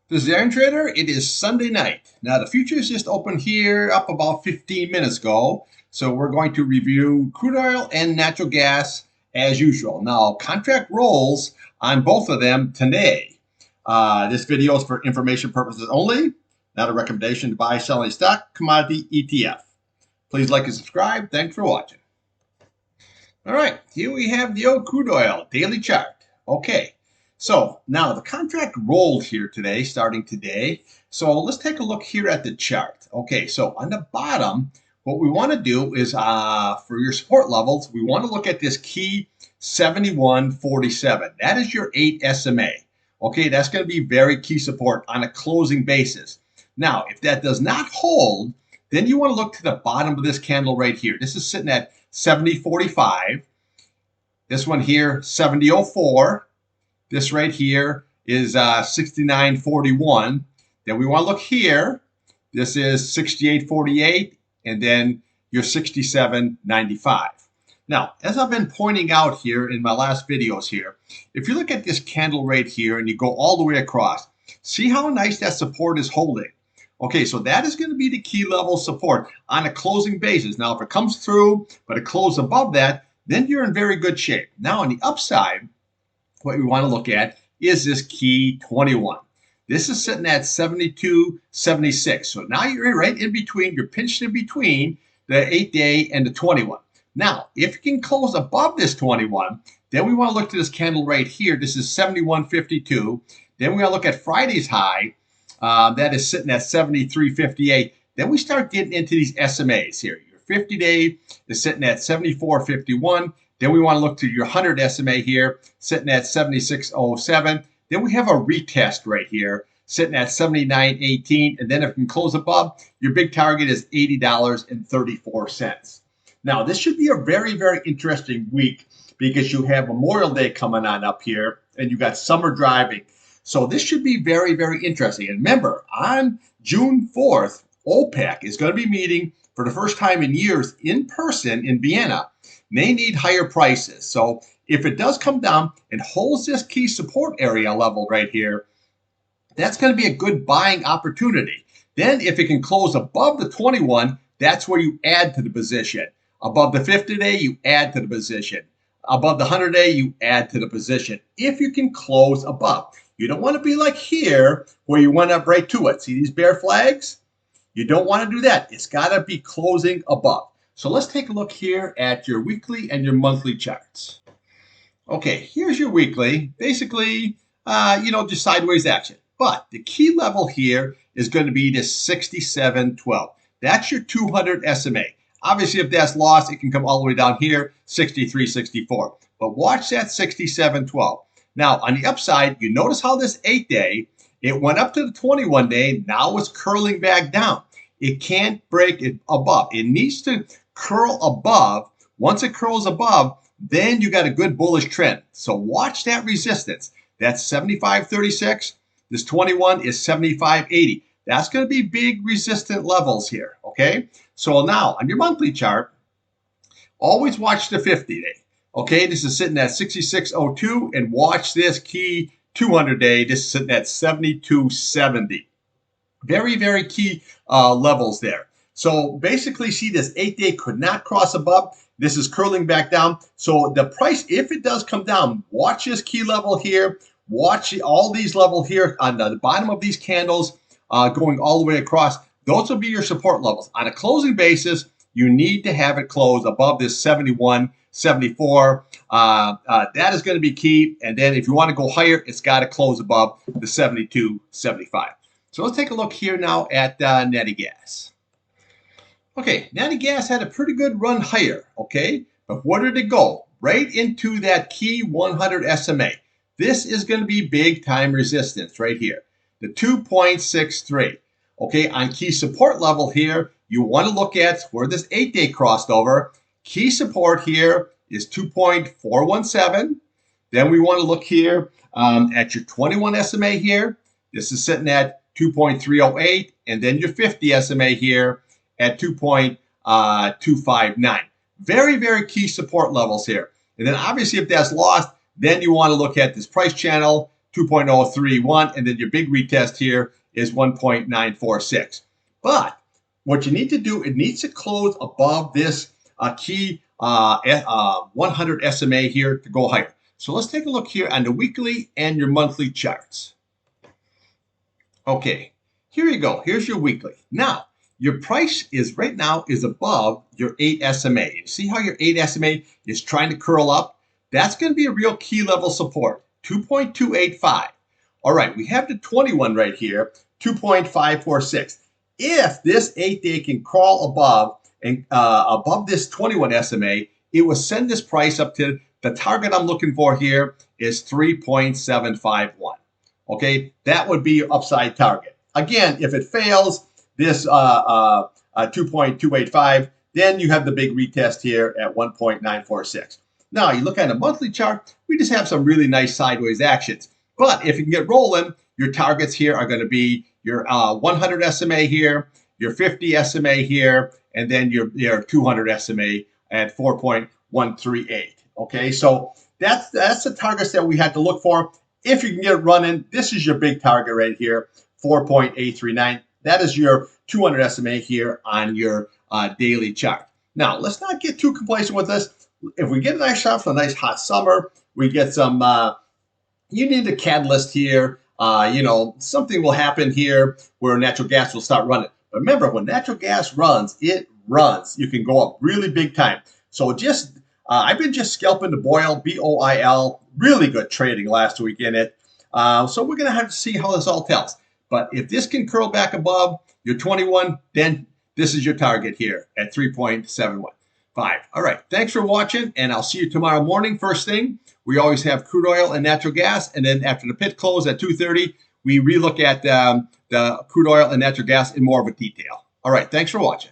This is Iron Trader. It is Sunday night. Now, the futures just opened here up about 15 minutes ago. So we're going to review crude oil and natural gas as usual. Now, contract rolls on both of them today. This video is for information purposes only, not a recommendation to buy, sell any stock, commodity, ETF. Please like and subscribe. Thanks for watching. All right, here we have the old crude oil daily chart. Okay. So now the contract rolled here today, starting today. So let's take a look here at the chart. Okay, so on the bottom, what we want to do is for your support levels, we want to look at this key 71.47. That is your 8 SMA. Okay, that's going to be very key support on a closing basis. Now, if that does not hold, then you want to look to the bottom of this candle right here. This is sitting at 70.45. This one here, 70.04. This right here is 69.41. Then we want to look here. This is 68.48, and then your 67.95. Now, as I've been pointing out here in my last videos here, if you look at this candle right here and you go all the way across, see how nice that support is holding. Okay, so that is going to be the key level support on a closing basis. Now, if it comes through, but it closes above that, then you're in very good shape. Now, on the upside, what we want to look at is this key 21. This is sitting at 72.76. So now you're right in between. You're pinched in between the 8-day and the 21. Now, if you can close above this 21, then we want to look to this candle right here. This is 71.52. Then we want to look at Friday's high. That is sitting at 73.58. Then we start getting into these SMAs here. Your 50-day is sitting at 74.51. Then we want to look to your 100 SMA here, sitting at 76.07. Then we have a retest right here, sitting at 79.18. And then if you can close above, your big target is $80.34. Now, this should be a very, very interesting week because you have Memorial Day coming on up here, and you got summer driving. So this should be very, very interesting. And remember, on June 4th, OPEC is going to be meeting for the first time in years in person in Vienna. They need higher prices. So if it does come down and holds this key support area level right here, that's going to be a good buying opportunity. Then if it can close above the 21, that's where you add to the position. Above the 50-day, you add to the position. Above the 100-day, you add to the position. If you can close above. You don't want to be like here where you went up right to it. See these bear flags? You don't want to do that. It's got to be closing above. So let's take a look here at your weekly and your monthly charts. Okay, here's your weekly. Basically, just sideways action. But the key level here is going to be this 67.12. That's your 200 SMA. Obviously, if that's lost, it can come all the way down here, 63.64. But watch that 67.12. Now, on the upside, you notice how this 8-day, it went up to the 21-day. Now it's curling back down. It can't break it above. It needs to curl above. Once it curls above, then you got a good bullish trend. So watch that resistance. That's 75.36. This 21 is 75.80. That's going to be big resistant levels here, okay? So now on your monthly chart, always watch the 50-day. Okay, this is sitting at 66.02, and watch this key 200-day. This is sitting at 72.70. Very, very key levels there. So basically, see this 8-day could not cross above. This is curling back down. So the price, if it does come down, watch this key level here. Watch all these levels here on the bottom of these candles going all the way across. Those will be your support levels. On a closing basis, you need to have it close above this 71.74. That is going to be key. And then if you want to go higher, it's got to close above the 72.75. So let's take a look here now at natty gas. Okay, natty gas had a pretty good run higher, okay? But where did it go? Right into that key 100 SMA. This is going to be big time resistance right here, the 2.63. Okay, on key support level here, you want to look at where this 8-day crossed over. Key support here is 2.417. Then we want to look here at your 21 SMA here. This is sitting at 2.308, and then your 50 SMA here at 2.259. Very, very key support levels here. And then obviously if that's lost, then you want to look at this price channel, 2.031, and then your big retest here is 1.946. But what you need to do, it needs to close above this key 100 SMA here to go higher. So let's take a look here on the weekly and your monthly charts. Okay, here you go. Here's your weekly. Now, your price is right now is above your 8 SMA. You see how your 8 SMA is trying to curl up? That's going to be a real key level support, 2.285. All right, we have the 21 right here, 2.546. If this 8-day can crawl above and above this 21 SMA, it will send this price up to the target I'm looking for here is 3.751. Okay, that would be your upside target. Again, if it fails this 2.285, then you have the big retest here at 1.946. Now, you look at a monthly chart, we just have some really nice sideways actions. But if you can get rolling, your targets here are going to be your 100 SMA here, your 50 SMA here, and then your 200 SMA at 4.138. Okay, so that's the targets that we had to look for. If you can get it running, this is your big target right here, 4.839. That is your 200 SMA here on your daily chart. Now, let's not get too complacent with this. If we get a nice shot for a nice hot summer, we get some, you need a catalyst here. Something will happen here where natural gas will start running. But remember, when natural gas runs, it runs. You can go up really big time. So I've been just scalping the BOIL, BOIL, really good trading last week in it. So we're going to have to see how this all tells. But if this can curl back above your 21, then this is your target here at 3.715. All right, thanks for watching, and I'll see you tomorrow morning. First thing, we always have crude oil and natural gas, and then after the pit close at 2:30, we relook at the crude oil and natural gas in more of a detail. All right, thanks for watching.